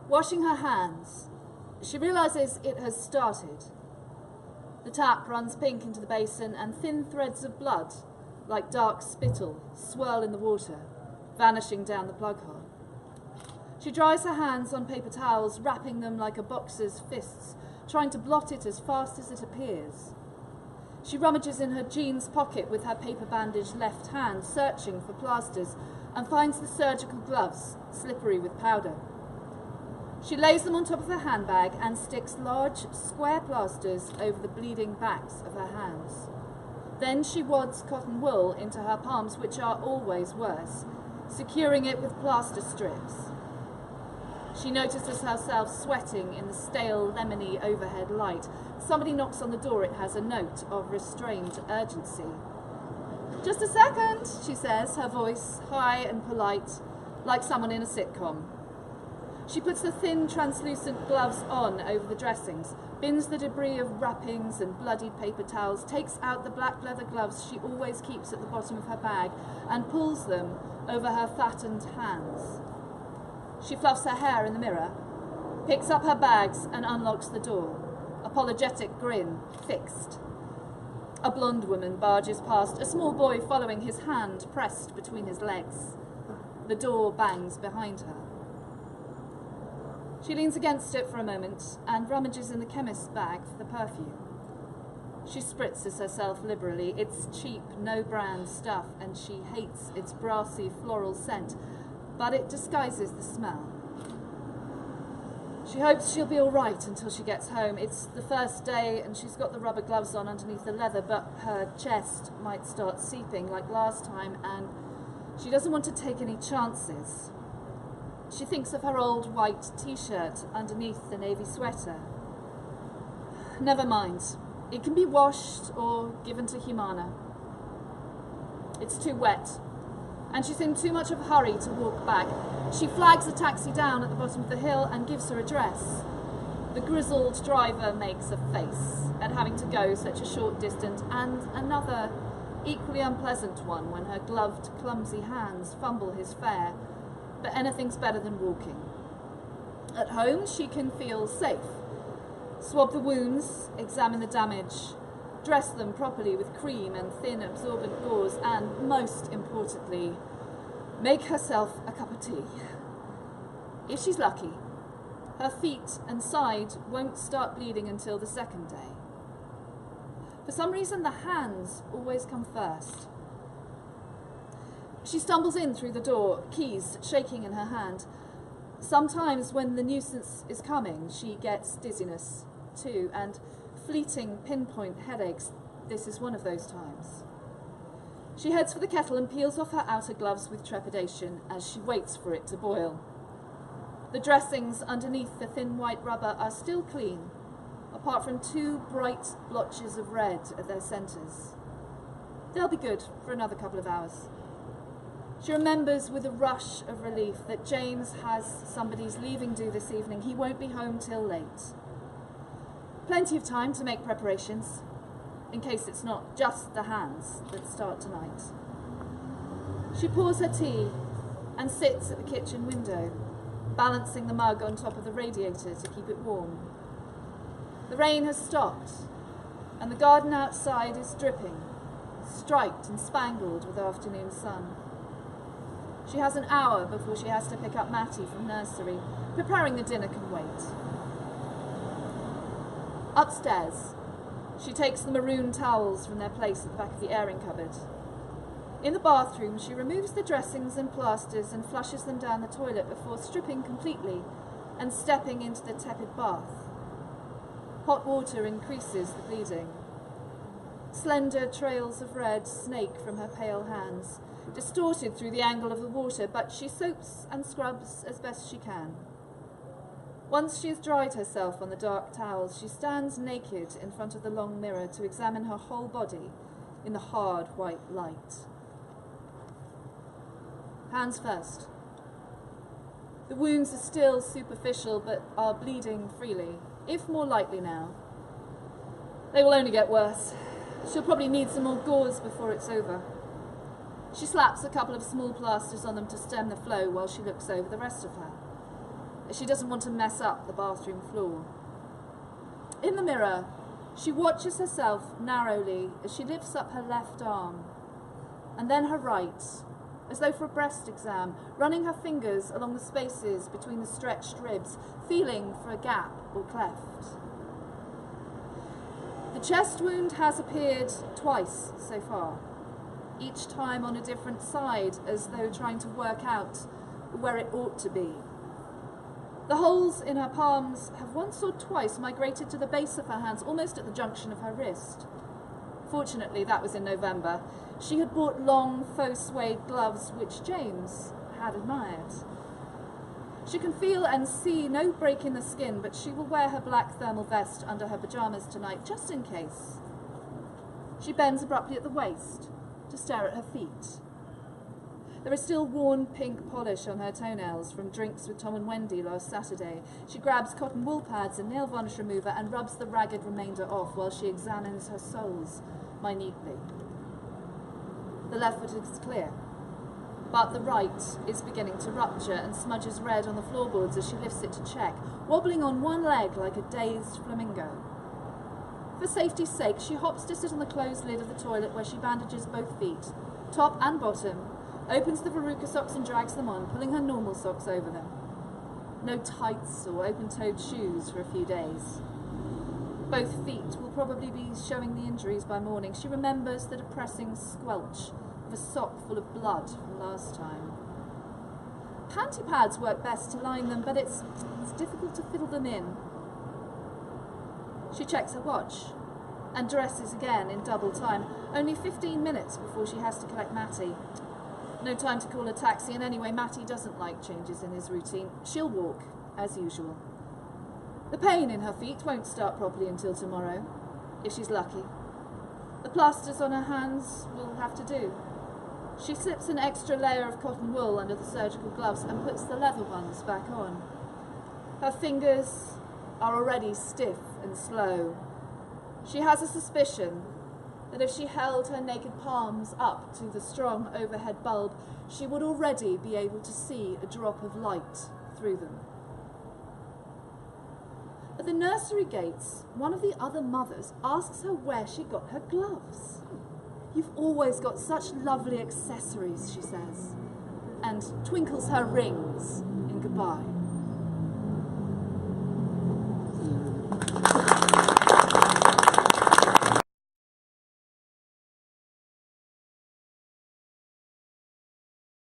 Washing her hands, she realises it has started. The tap runs pink into the basin and thin threads of blood, like dark spittle, swirl in the water, vanishing down the plug hole. She dries her hands on paper towels, wrapping them like a boxer's fists, trying to blot it as fast as it appears. She rummages in her jeans pocket with her paper-bandaged left hand, searching for plasters, and finds the surgical gloves, slippery with powder. She lays them on top of her handbag and sticks large, square plasters over the bleeding backs of her hands. Then she wads cotton wool into her palms, which are always worse, securing it with plaster strips. She notices herself sweating in the stale, lemony overhead light. Somebody knocks on the door. It has a note of restrained urgency. "Just a second," she says, her voice high and polite, like someone in a sitcom. She puts the thin, translucent gloves on over the dressings, bins the debris of wrappings and bloodied paper towels, takes out the black leather gloves she always keeps at the bottom of her bag, and pulls them over her flattened hands. She fluffs her hair in the mirror, picks up her bags and unlocks the door. Apologetic grin, fixed. A blonde woman barges past, a small boy following, his hand pressed between his legs. The door bangs behind her. She leans against it for a moment and rummages in the chemist's bag for the perfume. She spritzes herself liberally. It's cheap, no-brand stuff, and she hates its brassy floral scent, but it disguises the smell. She hopes she'll be all right until she gets home. It's the first day and she's got the rubber gloves on underneath the leather, but her chest might start seeping like last time, and she doesn't want to take any chances. She thinks of her old white t-shirt underneath the navy sweater. Never mind. It can be washed or given to Humana. It's too wet, and she's in too much of a hurry to walk back. She flags a taxi down at the bottom of the hill and gives her address. The grizzled driver makes a face at having to go such a short distance, and another equally unpleasant one when her gloved, clumsy hands fumble his fare, but anything's better than walking. At home, she can feel safe. Swab the wounds, examine the damage, dress them properly with cream and thin absorbent gauze, and, most importantly, make herself a cup of tea. If she's lucky, her feet and side won't start bleeding until the second day. For some reason, the hands always come first. She stumbles in through the door, keys shaking in her hand. Sometimes when the nuisance is coming, she gets dizziness too, and fleeting pinpoint headaches. This is one of those times. She heads for the kettle and peels off her outer gloves with trepidation as she waits for it to boil. The dressings underneath the thin white rubber are still clean, apart from two bright blotches of red at their centres. They'll be good for another couple of hours. She remembers with a rush of relief that James has somebody's leaving due this evening. He won't be home till late. Plenty of time to make preparations, in case it's not just the hands that start tonight. She pours her tea and sits at the kitchen window, balancing the mug on top of the radiator to keep it warm. The rain has stopped, and the garden outside is dripping, striped and spangled with afternoon sun. She has an hour before she has to pick up Matty from nursery. Preparing the dinner can wait. Upstairs, she takes the maroon towels from their place at the back of the airing cupboard. In the bathroom, she removes the dressings and plasters and flushes them down the toilet before stripping completely and stepping into the tepid bath. Hot water increases the bleeding. Slender trails of red snake from her pale hands, distorted through the angle of the water, but she soaps and scrubs as best she can. Once she has dried herself on the dark towels, she stands naked in front of the long mirror to examine her whole body in the hard white light. Hands first. The wounds are still superficial, but are bleeding freely, if more lightly now. They will only get worse. She'll probably need some more gauze before it's over. She slaps a couple of small plasters on them to stem the flow while she looks over the rest of her. She doesn't want to mess up the bathroom floor. In the mirror, she watches herself narrowly as she lifts up her left arm, and then her right, as though for a breast exam, running her fingers along the spaces between the stretched ribs, feeling for a gap or cleft. The chest wound has appeared twice so far, each time on a different side, as though trying to work out where it ought to be. The holes in her palms have once or twice migrated to the base of her hands, almost at the junction of her wrist. Fortunately, that was in November. She had bought long, faux suede gloves, which James had admired. She can feel and see no break in the skin, but she will wear her black thermal vest under her pyjamas tonight, just in case. She bends abruptly at the waist to stare at her feet. There is still worn pink polish on her toenails from drinks with Tom and Wendy last Saturday. She grabs cotton wool pads and nail varnish remover and rubs the ragged remainder off while she examines her soles minutely. The left foot is clear, but the right is beginning to rupture and smudges red on the floorboards as she lifts it to check, wobbling on one leg like a dazed flamingo. For safety's sake, she hops to sit on the closed lid of the toilet where she bandages both feet, top and bottom, opens the Veruca socks and drags them on, pulling her normal socks over them. No tights or open-toed shoes for a few days. Both feet will probably be showing the injuries by morning. She remembers the depressing squelch of a sock full of blood from last time. Panty pads work best to line them, but it's difficult to fiddle them in. She checks her watch and dresses again in double time, only 15 minutes before she has to collect Matty. No time to call a taxi, and anyway, Matty doesn't like changes in his routine. She'll walk, as usual. The pain in her feet won't start properly until tomorrow, if she's lucky. The plasters on her hands will have to do. She slips an extra layer of cotton wool under the surgical gloves and puts the leather ones back on. Her fingers are already stiff and slow. She has a suspicion that if she held her naked palms up to the strong overhead bulb, she would already be able to see a drop of light through them. At the nursery gates, one of the other mothers asks her where she got her gloves. "You've always got such lovely accessories," she says, and twinkles her rings in goodbye.